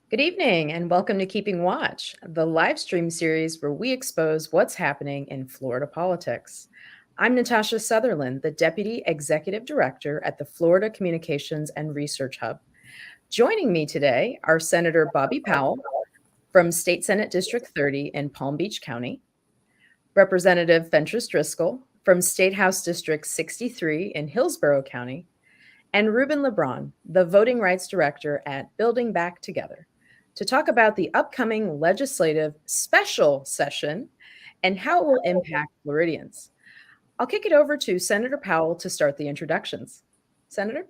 Good evening and welcome to Keeping Watch, the live stream series where we expose what's happening in Florida politics. I'm Natasha Sutherland, the Deputy Executive Director at the Florida Communications and Research Hub. Joining me today are Senator Bobby Powell from State Senate District 30 in Palm Beach County, Representative Fentrice Driskell from State House District 63 in Hillsborough County, and Rubén Lebrón, the Voting Rights Director at Building Back Together, to talk about the upcoming legislative special session and how it will impact Floridians. I'll kick it over to Senator Powell to start the introductions. Senator?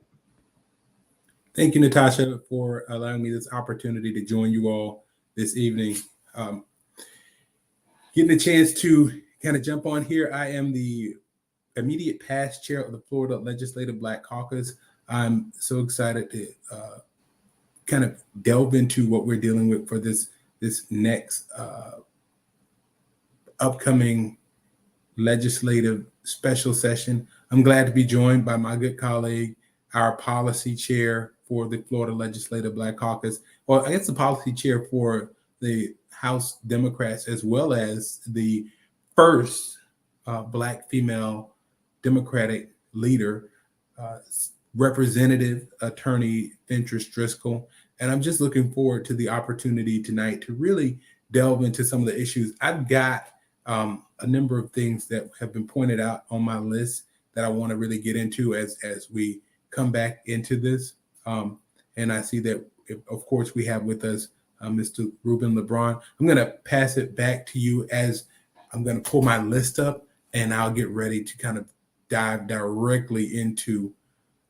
Thank you, Natasha, for allowing me this opportunity to join you all this evening. Getting a chance to kind of jump on here. I am the immediate past chair of the Florida Legislative Black Caucus. I'm so excited to kind of delve into what we're dealing with for this next upcoming legislative special session. I'm glad to be joined by my good colleague, our policy chair for the Florida Legislative Black Caucus. Well, I guess the policy chair for the House Democrats, as well as the first Black female Democratic leader, Representative Attorney Fentrice Driskell. And I'm just looking forward to the opportunity tonight to really delve into some of the issues. I've got a number of things that have been pointed out on my list that I want to really get into as we come back into this. And I see that, of course, we have with us Mr. Rubén Lebrón. I'm going to pass it back to you as I'm going to pull my list up, and I'll get ready to kind of dive directly into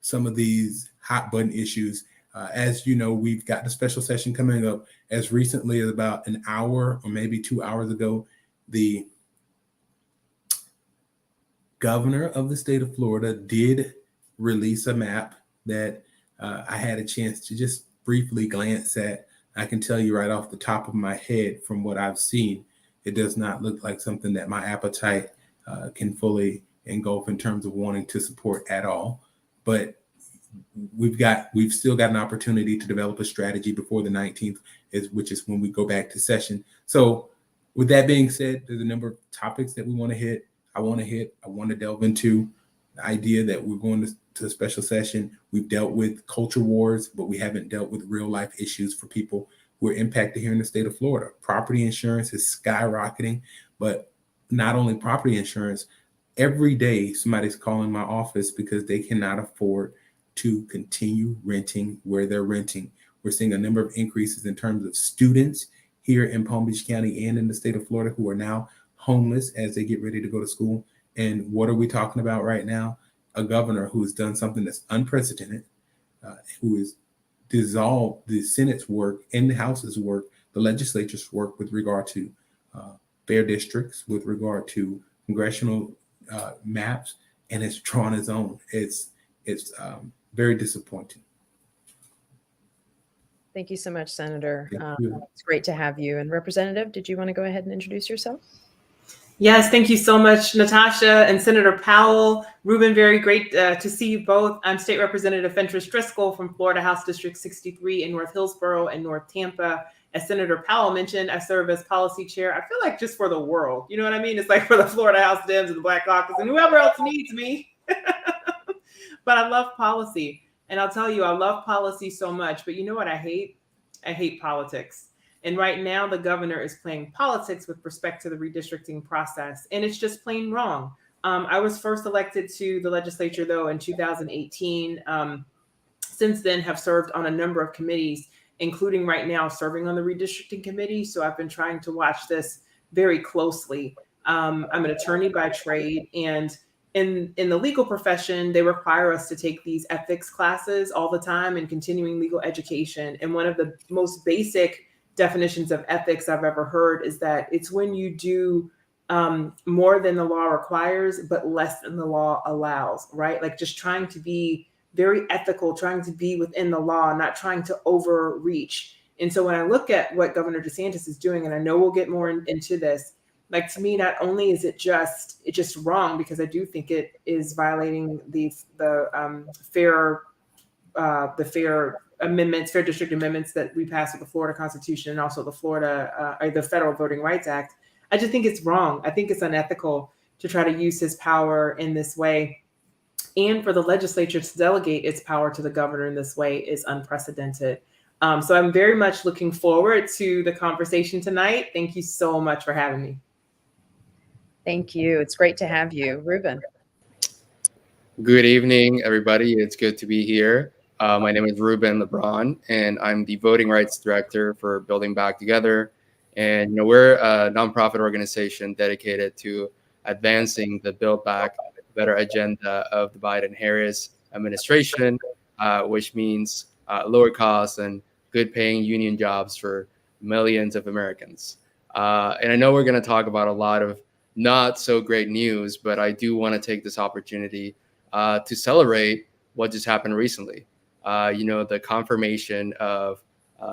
some of these hot button issues. As you know, we've got the special session coming up. As recently as about an hour or maybe 2 hours ago, the governor of the state of Florida did release a map that I had a chance to just briefly glance at. I can tell you right off the top of my head, from what I've seen, it does not look like something that my appetite can fully engulf in terms of wanting to support at all. But we've still got an opportunity to develop a strategy before the 19th, which is when we go back to session. So with that being said, there's a number of topics that we want to hit. I want to delve into the idea that we're going to a special session. We've dealt with culture wars, but we haven't dealt with real life issues for people who are impacted here in the state of Florida. Property insurance is skyrocketing, but not only property insurance, every day somebody's calling my office because they cannot afford to continue renting where they're renting. We're seeing a number of increases in terms of students here in Palm Beach County and in the state of Florida who are now homeless as they get ready to go to school. And what are we talking about right now? A governor who has done something that's unprecedented, who has dissolved the Senate's work and the House's work, the legislature's work with regard to fair districts, with regard to congressional maps, and has drawn his own. It's very disappointing. Thank you so much, Senator. It's great to have you. And Representative, did you want to go ahead and introduce yourself? Yes, thank you so much, Natasha and Senator Powell. Rubén, very great to see you both. I'm State Representative Fentrice Driskell from Florida House District 63 in North Hillsborough and North Tampa. As Senator Powell mentioned, I serve as policy chair. I feel like just for the world, you know what I mean? It's like for the Florida House Dems and the Black Caucus and whoever else needs me. But I love policy. And I'll tell you, I love policy so much. But you know what I hate? I hate politics. And right now, the governor is playing politics with respect to the redistricting process. And it's just plain wrong. I was first elected to the legislature, though, in 2018. Since then, have served on a number of committees, including right now serving on the redistricting committee. So I've been trying to watch this very closely. I'm an attorney by trade. And in the legal profession, they require us to take these ethics classes all the time and continuing legal education. And one of the most basic definitions of ethics I've ever heard is that it's when you do more than the law requires, but less than the law allows, right? Like just trying to be very ethical, trying to be within the law, not trying to overreach. And so when I look at what Governor DeSantis is doing, and I know we'll get more into this, like to me, not only is it just wrong, because I do think it is violating the fair the fair district amendments that we passed with the Florida Constitution and also the the Federal Voting Rights Act. I just think it's wrong. I think it's unethical to try to use his power in this way. And for the legislature to delegate its power to the governor in this way is unprecedented. So I'm very much looking forward to the conversation tonight. Thank you so much for having me. Thank you. It's great to have you. Rubén. Good evening, everybody. It's good to be here. My name is Rubén Lebrón, and I'm the Voting Rights Director for Building Back Together. And we're a nonprofit organization dedicated to advancing the Build Back Better agenda of the Biden-Harris administration, which means lower costs and good-paying union jobs for millions of Americans. And I know we're going to talk about a lot of not so great news, but I do want to take this opportunity to celebrate what just happened recently. The confirmation of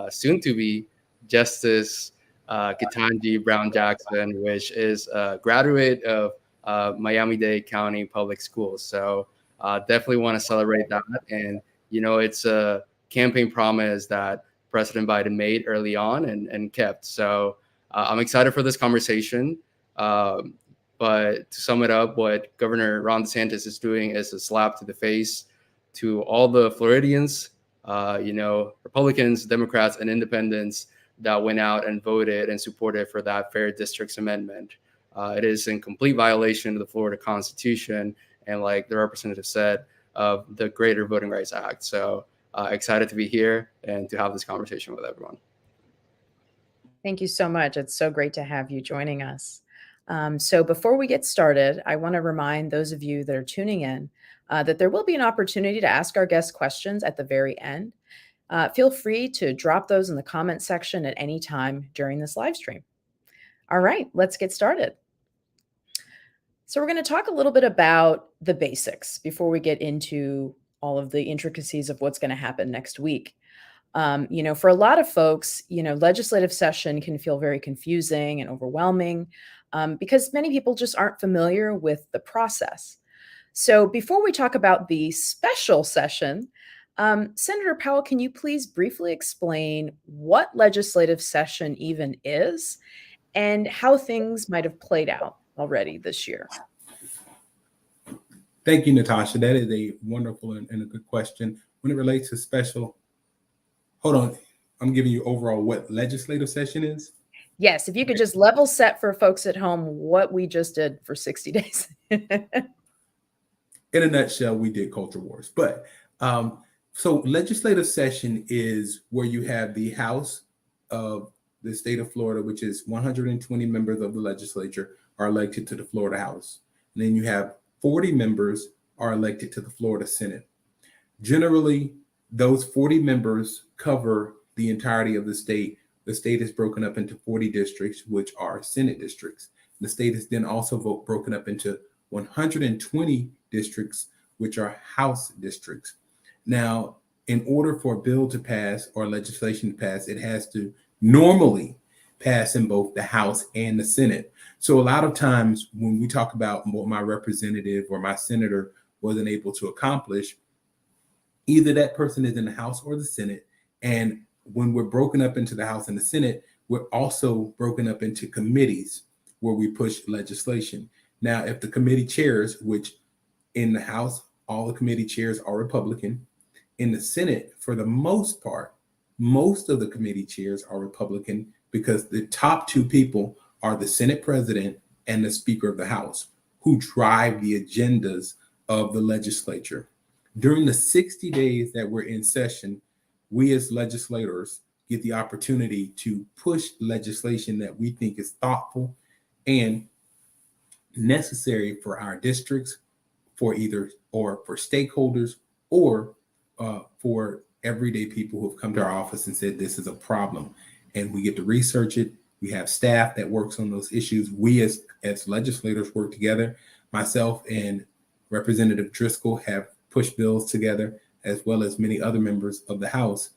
soon-to-be Justice Ketanji Brown Jackson, which is a graduate of Miami-Dade County Public Schools. So definitely want to celebrate that. And, it's a campaign promise that President Biden made early on and kept. So I'm excited for this conversation. But to sum it up, what Governor Ron DeSantis is doing is a slap to the face to all the Floridians, Republicans, Democrats, and independents that went out and voted and supported for that fair districts amendment. It is in complete violation of the Florida Constitution and, like the representative said, of the Greater Voting Rights Act. So excited to be here and to have this conversation with everyone. Thank you so much. It's so great to have you joining us. So before we get started, I want to remind those of you that are tuning in that there will be an opportunity to ask our guests questions at the very end. Feel free to drop those in the comment section at any time during this live stream. All right, let's get started. So we're going to talk a little bit about the basics before we get into all of the intricacies of what's going to happen next week. For a lot of folks, legislative session can feel very confusing and overwhelming because many people just aren't familiar with the process. So before we talk about the special session, Senator Powell, can you please briefly explain what legislative session even is and how things might have played out already this year? Thank you, Natasha. That is a wonderful and a good question. When it relates to special, hold on, I'm giving you overall what legislative session is. Yes, if you could just level set for folks at home what we just did for 60 days. In a nutshell, we did culture wars. But so legislative session is where you have the House of the state of Florida, which is 120 members of the legislature are elected to the Florida House. And then you have 40 members are elected to the Florida Senate. Generally, those 40 members cover the entirety of the state. The state is broken up into 40 districts, which are Senate districts. The state is then also broken up into 120 districts, which are House districts. Now, in order for a bill to pass or legislation to pass, it has to normally pass in both the House and the Senate. So a lot of times when we talk about what my representative or my senator wasn't able to accomplish, either that person is in the House or the Senate. And when we're broken up into the House and the Senate, we're also broken up into committees where we push legislation. Now, if the committee chairs, which in the House, all the committee chairs are Republican. In the Senate, for the most part, most of the committee chairs are Republican because the top two people are the Senate president and the Speaker of the House, who drive the agendas of the legislature. During the 60 days that we're in session, we as legislators get the opportunity to push legislation that we think is thoughtful and necessary for our districts, for stakeholders, or for everyday people who have come to our office and said this is a problem. And we get to research it. We have staff that works on those issues. We as legislators work together. Myself and Representative Driskell have pushed bills together, as well as many other members of the House,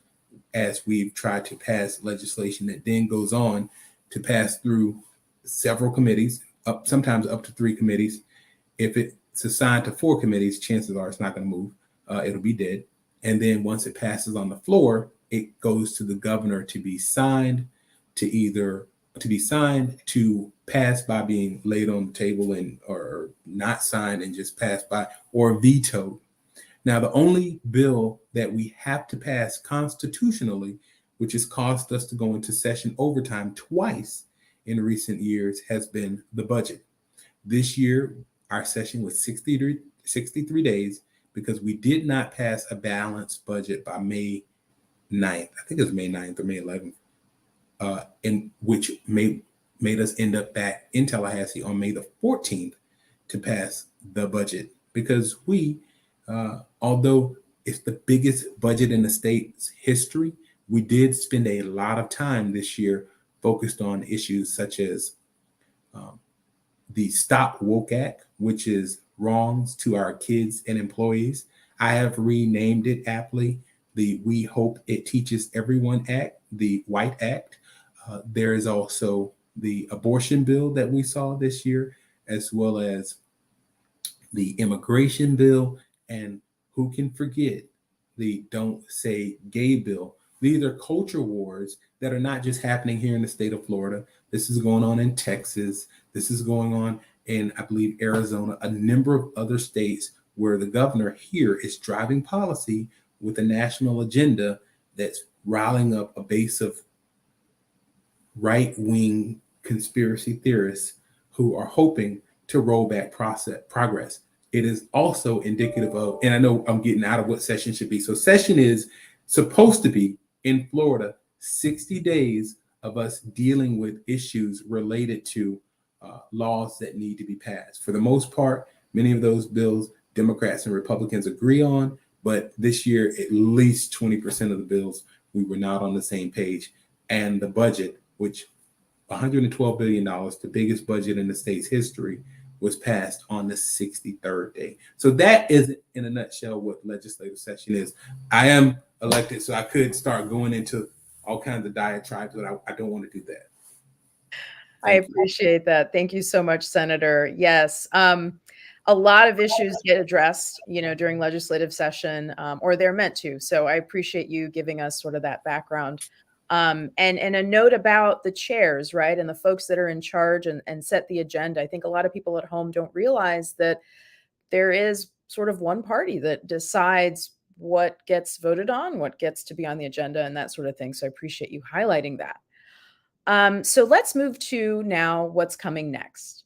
as we've tried to pass legislation that then goes on to pass through several committees, sometimes up to 3 committees. If it's assigned to 4 committees, chances are it's not going to move. It'll be dead. And then once it passes on the floor, it goes to the governor to be signed, to pass by being laid on the table and or not signed and just passed by, or vetoed. Now, the only bill that we have to pass constitutionally, which has caused us to go into session overtime twice in recent years, has been the budget. This year, our session was 63 days because we did not pass a balanced budget by May 9th. I think it was May 9th or May 11th, in which made us end up back in Tallahassee on May the 14th to pass the budget, because we, although it's the biggest budget in the state's history, we did spend a lot of time this year focused on issues such as the Stop Woke Act, which is wrongs to our kids and employees. I have renamed it aptly the We Hope It Teaches Everyone Act, the White Act. There is also the abortion bill that we saw this year, as well as the immigration bill, and who can forget the Don't Say Gay bill. These are culture wars that are not just happening here in the state of Florida. This is going on in Texas. This is going on in, I believe, Arizona, a number of other states where the governor here is driving policy with a national agenda that's riling up a base of right-wing conspiracy theorists who are hoping to roll back progress. It is also indicative of, and I know I'm getting out of what session should be. So session is supposed to be, in Florida, 60 days of us dealing with issues related to laws that need to be passed. For the most part, many of those bills, Democrats and Republicans agree on, but this year, at least 20% of the bills, we were not on the same page. And the budget, which $112 billion, the biggest budget in the state's history, was passed on the 63rd day. So that is, in a nutshell, what legislative session is. I am elected, so I could start going into all kinds of diatribes, but I don't want to do that. I appreciate that. Thank you so much, Senator. Yes. A lot of issues get addressed, during legislative session, or they're meant to. So I appreciate you giving us sort of that background. And a note about the chairs, right? And the folks that are in charge and set the agenda. I think a lot of people at home don't realize that there is sort of one party that decides what gets voted on, what gets to be on the agenda, and that sort of thing. So I appreciate you highlighting that. So let's move to now what's coming next.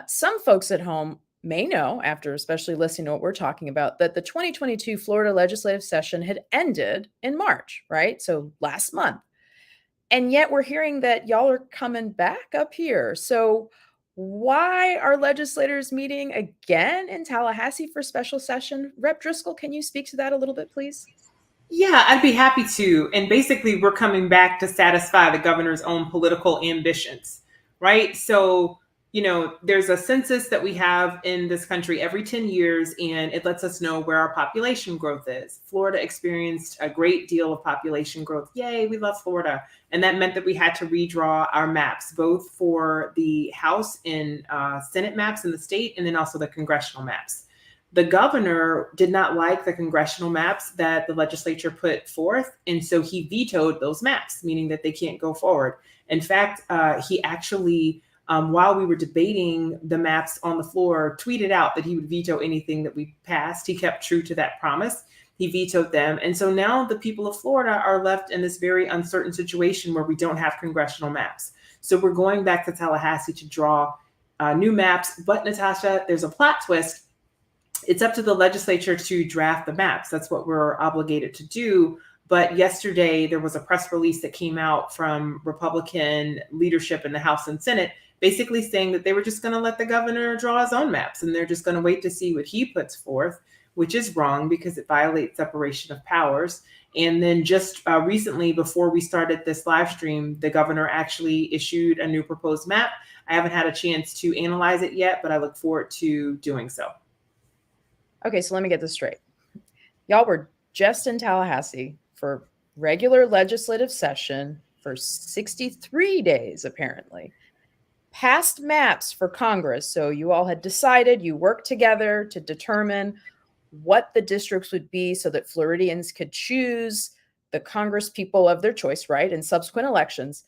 Some folks at home may know, after especially listening to what we're talking about, that the 2022 Florida legislative session had ended in March, right? So last month. And yet we're hearing that y'all are coming back up here. So why are legislators meeting again in Tallahassee for special session? Rep. Driskell, can you speak to that a little bit, please? Yeah, I'd be happy to. And basically, we're coming back to satisfy the governor's own political ambitions, right? So, there's a census that we have in this country every 10 years, and it lets us know where our population growth is. Florida experienced a great deal of population growth. Yay, we love Florida. And that meant that we had to redraw our maps, both for the House and Senate maps in the state, and then also the congressional maps. The governor did not like the congressional maps that the legislature put forth, and so he vetoed those maps, meaning that they can't go forward. In fact, he actually, while we were debating the maps on the floor, tweeted out that he would veto anything that we passed. He kept true to that promise. He vetoed them. And so now the people of Florida are left in this very uncertain situation where we don't have congressional maps. So we're going back to Tallahassee to draw new maps. But Natasha, there's a plot twist. It's up to the legislature to draft the maps. That's what we're obligated to do. But yesterday, there was a press release that came out from Republican leadership in the House and Senate, basically saying that they were just going to let the governor draw his own maps, and they're just going to wait to see what he puts forth, which is wrong because it violates separation of powers. And then just recently, before we started this live stream, the governor actually issued a new proposed map. I haven't had a chance to analyze it yet, but I look forward to doing so. Okay, so let me get this straight. Y'all were just in Tallahassee for regular legislative session for 63 days, apparently. Passed maps for Congress. So you all had decided, you worked together to determine what the districts would be so that Floridians could choose the Congress people of their choice, right, in subsequent elections.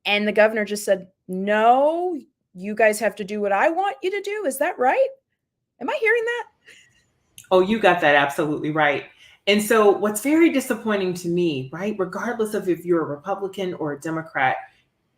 And the governor just said, no, you guys have to do what I want you to do. Is that right? Am I hearing that? Oh, you got that absolutely right. And so what's very disappointing to me, right, regardless of if you're a Republican or a Democrat,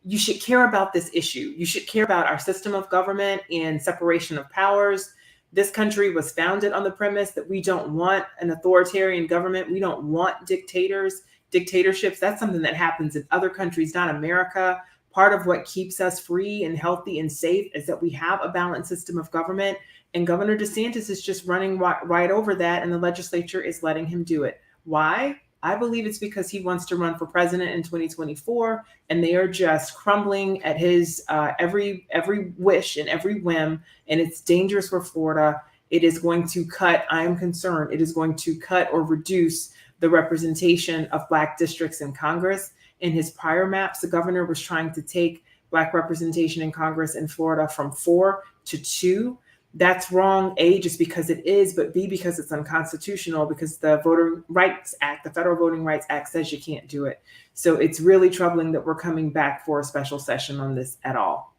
you should care about this issue. You should care about our system of government and separation of powers. This country was founded on the premise that we don't want an authoritarian government. We don't want dictatorships. That's something that happens in other countries, not America. Part of what keeps us free and healthy and safe is that we have a balanced system of government. And Governor DeSantis is just running right over that, and the legislature is letting him do it. Why? I believe it's because he wants to run for president in 2024, and they are just crumbling at his every wish and every whim, and it's dangerous for Florida. It is going to cut, I am concerned, it is going to cut or reduce the representation of Black districts in Congress. In his prior maps, the governor was trying to take Black representation in Congress in Florida from 4 to 2. That's wrong, A, just because it is, but B, because it's unconstitutional, because the Voting Rights Act, the Federal Voting Rights Act says you can't do it. So it's really troubling that we're coming back for a special session on this at all.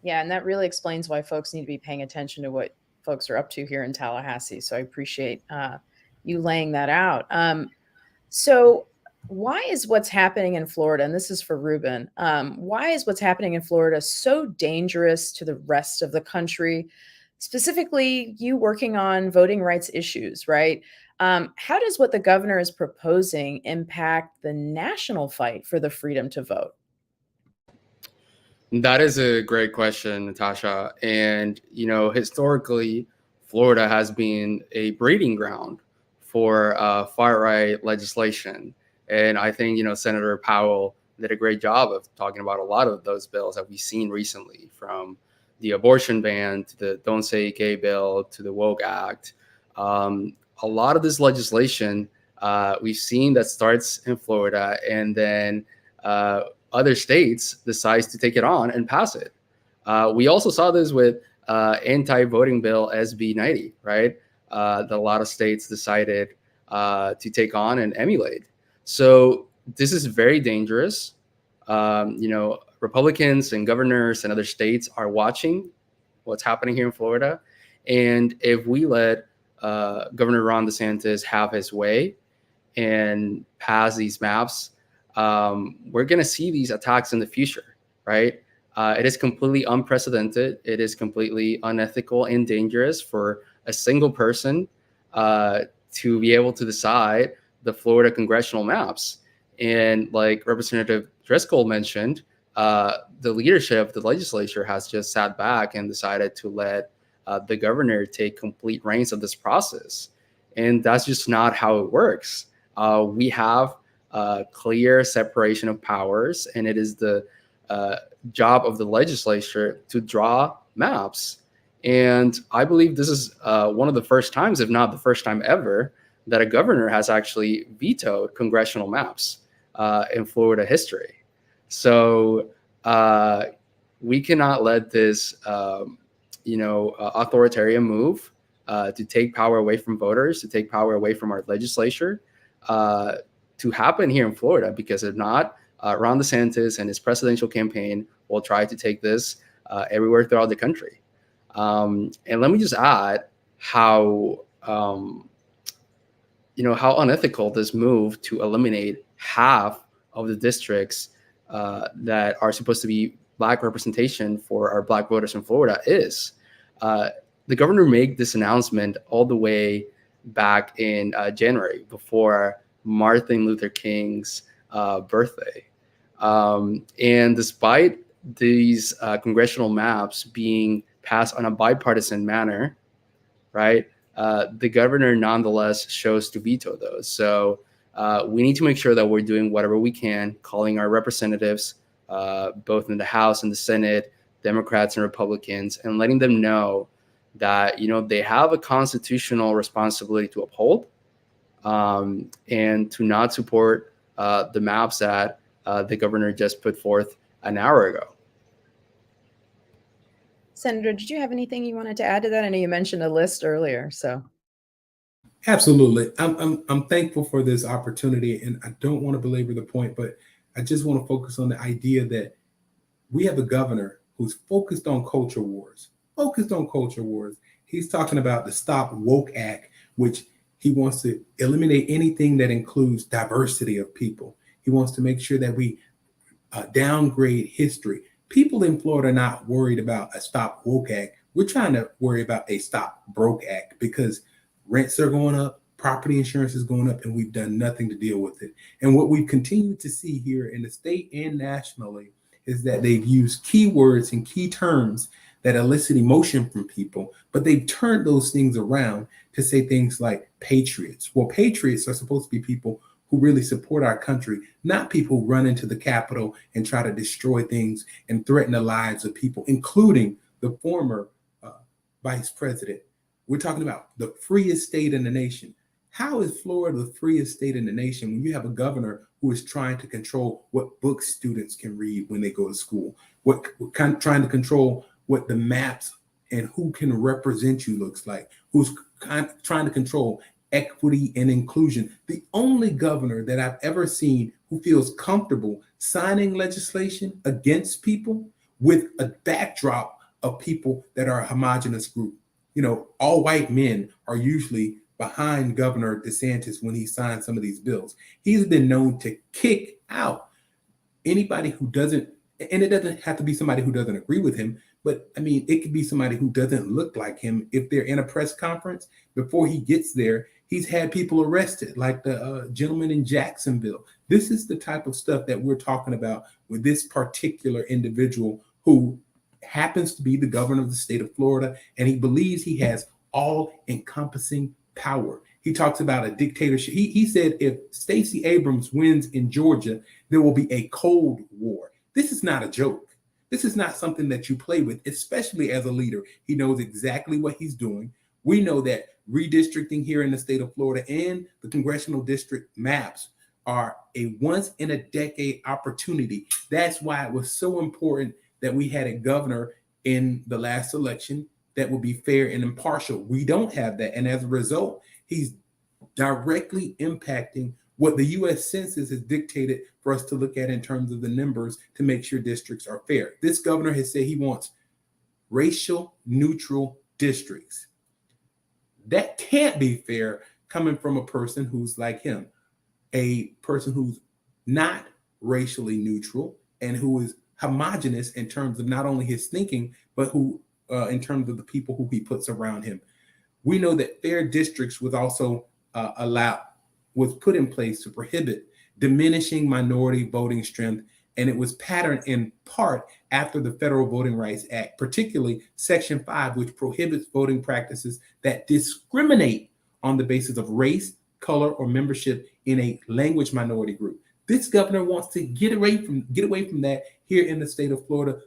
Yeah, and that really explains why folks need to be paying attention to what folks are up to here in Tallahassee. So I appreciate you laying that out. So why is what's happening in Florida, and this is for Rubén, why is what's happening in Florida so dangerous to the rest of the country? Specifically, you working on voting rights issues, right? How does what the governor is proposing impact the national fight for the freedom to vote? That is a great question, Natasha. And, historically, Florida has been a breeding ground for far-right legislation. And I think, Senator Powell did a great job of talking about a lot of those bills that we've seen recently, from the abortion ban to the Don't Say Gay bill to the Woke Act. A lot of this legislation we've seen that starts in Florida, and then other states decides to take it on and pass it. We also saw this with anti-voting bill SB 90, right? That a lot of states decided to take on and emulate. So this is very dangerous. Republicans and governors and other states are watching what's happening here in Florida. And if we let Governor Ron DeSantis have his way and pass these maps, we're going to see these attacks in the future, right? It is completely unprecedented. It is completely unethical and dangerous for a single person to be able to decide the Florida congressional maps. And like Representative Driskell mentioned, the leadership of the legislature has just sat back and decided to let the governor take complete reins of this process. And that's just not how it works. We have clear separation of powers, and it is the job of the legislature to draw maps. And I believe this is one of the first times, if not the first time ever, that a governor has actually vetoed congressional maps in Florida history. So we cannot let this, authoritarian move to take power away from voters, to take power away from our legislature, to happen here in Florida, because if not, Ron DeSantis and his presidential campaign will try to take this everywhere throughout the country. And let me just add how unethical this move to eliminate half of the districts that are supposed to be Black representation for our Black voters in Florida is. The governor made this announcement all the way back in January, before Martin Luther King's birthday. And despite these congressional maps being passed on a bipartisan manner, right, the governor nonetheless chose to veto those. So we need to make sure that we're doing whatever we can, calling our representatives, both in the House and the Senate, Democrats and Republicans, and letting them know that, they have a constitutional responsibility to uphold, and to not support the maps that the governor just put forth an hour ago. Senator, did you have anything you wanted to add to that? I know you mentioned a list earlier, so. Absolutely. I'm thankful for this opportunity, and I don't want to belabor the point, but I just want to focus on the idea that we have a governor who's focused on culture wars, focused on culture wars. He's talking about the Stop Woke Act, which he wants to eliminate anything that includes diversity of people. He wants to make sure that we downgrade history. People in Florida are not worried about a Stop Woke Act. We're trying to worry about a Stop Broke Act because rents are going up, property insurance is going up, and we've done nothing to deal with it. And what we've continued to see here in the state and nationally is that they've used keywords and key terms that elicit emotion from people, but they've turned those things around to say things like patriots. Well, patriots are supposed to be people who really support our country, not people who run into the Capitol and try to destroy things and threaten the lives of people, including the former vice president. We're talking about the freest state in the nation. How is Florida the freest state in the nation when you have a governor who is trying to control what books students can read when they go to school, trying to control what the maps and who can represent you looks like, who's trying to control equity and inclusion? The only governor that I've ever seen who feels comfortable signing legislation against people with a backdrop of people that are a homogenous group. You know, all white men are usually behind Governor DeSantis when he signs some of these bills. He's been known to kick out anybody who doesn't, and it doesn't have to be somebody who doesn't agree with him, but I mean, it could be somebody who doesn't look like him. If they're in a press conference, before he gets there, he's had people arrested, like the gentleman in Jacksonville. This is the type of stuff that we're talking about with this particular individual who happens to be the governor of the state of Florida, and he believes he has all-encompassing power. He talks about a dictatorship. He said if Stacey Abrams wins in Georgia, there will be a Cold War. This is not a joke. This is not something that you play with, especially as a leader. He knows exactly what he's doing. We know that redistricting here in the state of Florida and the congressional district maps are a once-in-a-decade opportunity. That's why it was so important that we had a governor in the last election that will be fair and impartial. We don't have that. And as a result, he's directly impacting what the U.S. Census has dictated for us to look at in terms of the numbers to make sure districts are fair. This governor has said he wants racial neutral districts. That can't be fair coming from a person who's like him, a person who's not racially neutral and who is homogenous in terms of not only his thinking, but who in terms of the people who he puts around him. We know that fair districts was also was put in place to prohibit diminishing minority voting strength, and it was patterned in part after the Federal Voting Rights Act, particularly Section 5, which prohibits voting practices that discriminate on the basis of race, color, or membership in a language minority group. This governor wants to get away from that here in the state of Florida,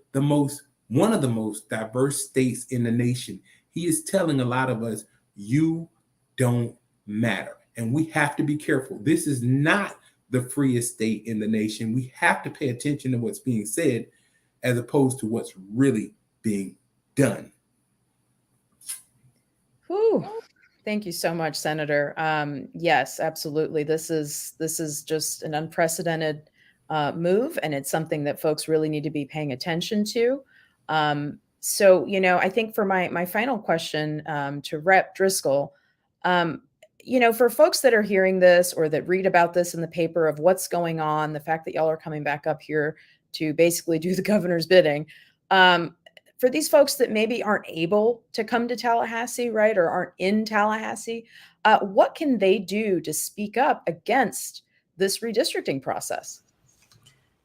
one of the most diverse states in the nation. He is telling a lot of us, you don't matter. And we have to be careful. This is not the freest state in the nation. We have to pay attention to what's being said as opposed to what's really being done. Whew. Thank you so much, Senator. Yes, absolutely. This is just an unprecedented move, and it's something that folks really need to be paying attention to. So, I think for my final question to Rep. Driskell, for folks that are hearing this or that read about this in the paper of what's going on, the fact that y'all are coming back up here to basically do the governor's bidding, for these folks that maybe aren't able to come to Tallahassee, right, or aren't in Tallahassee, what can they do to speak up against this redistricting process?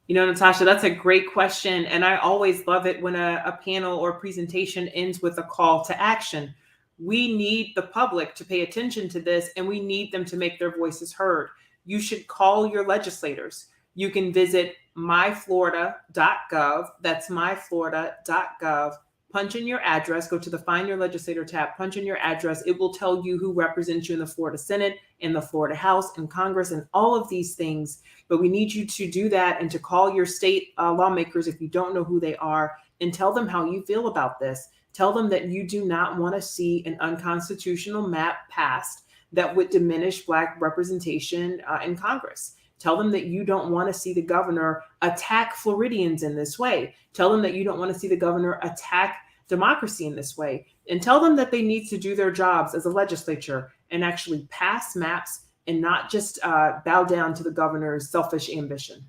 Natasha, that's a great question. And I always love it when a panel or presentation ends with a call to action. We need the public to pay attention to this, and we need them to make their voices heard. You should call your legislators. You can visit myflorida.gov. That's myflorida.gov. Punch in your address, go to the Find Your Legislator tab, punch in your address. It will tell you who represents you in the Florida Senate, in the Florida House, in Congress, and all of these things. But we need you to do that and to call your state lawmakers if you don't know who they are and tell them how you feel about this. Tell them that you do not want to see an unconstitutional map passed, that would diminish Black representation in Congress. Tell them that you don't want to see the governor attack Floridians in this way. Tell them that you don't want to see the governor attack democracy in this way. And tell them that they need to do their jobs as a legislature and actually pass maps and not just bow down to the governor's selfish ambition.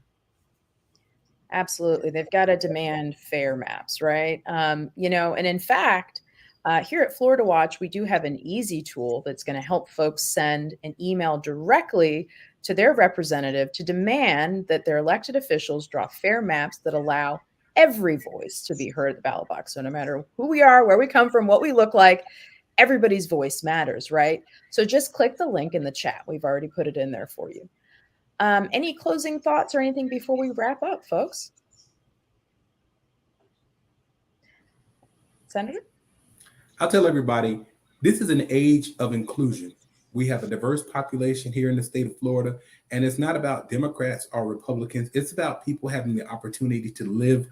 Absolutely. They've got to demand fair maps, right? And in fact, here at Florida Watch, we do have an easy tool that's going to help folks send an email directly to their representative to demand that their elected officials draw fair maps that allow every voice to be heard at the ballot box. So no matter who we are, where we come from, what we look like, everybody's voice matters, right? So just click the link in the chat. We've already put it in there for you. Any closing thoughts or anything before we wrap up, folks? Senator? I'll tell everybody, this is an age of inclusion. We have a diverse population here in the state of Florida, and it's not about Democrats or Republicans. It's about people having the opportunity to live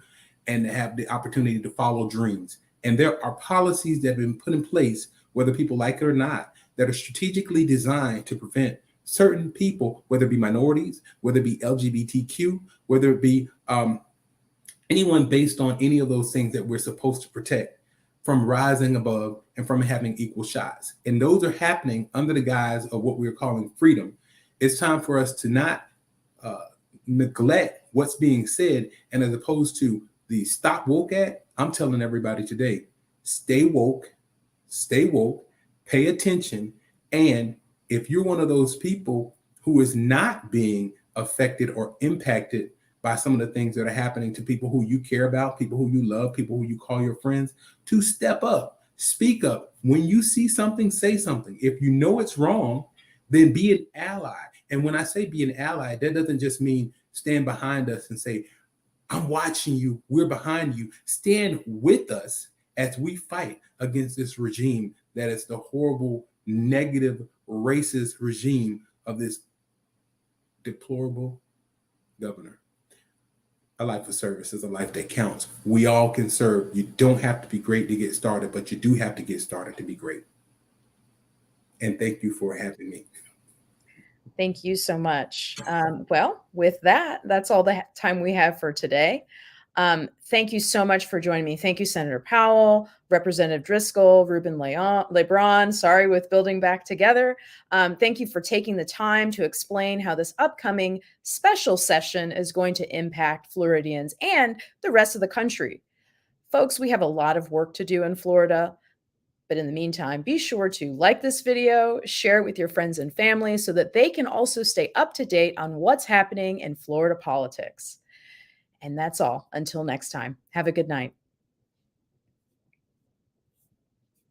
and have the opportunity to follow dreams. And there are policies that have been put in place, whether people like it or not, that are strategically designed to prevent certain people, whether it be minorities, whether it be LGBTQ, whether it be anyone based on any of those things that we're supposed to protect, from rising above and from having equal shots. And those are happening under the guise of what we're calling freedom. It's time for us to not neglect what's being said. And as opposed to the stop woke at, I'm telling everybody today, stay woke, pay attention. And if you're one of those people who is not being affected or impacted by some of the things that are happening to people who you care about, people who you love, people who you call your friends, to step up, speak up. When you see something, say something. If you know it's wrong, then be an ally. And when I say be an ally, that doesn't just mean stand behind us and say, I'm watching you, we're behind you. Stand with us as we fight against this regime that is the horrible, negative, racist regime of this deplorable governor. A life of service is a life that counts. We all can serve. You don't have to be great to get started, but you do have to get started to be great. And thank you for having me. Thank you so much. Well, with that, that's all the time we have for today. Thank you so much for joining me. Thank you, Senator Powell, Representative Driskell, Rubén Lebrón, sorry, with Building Back Together. Thank you for taking the time to explain how this upcoming special session is going to impact Floridians and the rest of the country. Folks, we have a lot of work to do in Florida. But in the meantime, be sure to like this video, share it with your friends and family so that they can also stay up to date on what's happening in Florida politics. And that's all. Until next time, have a good night.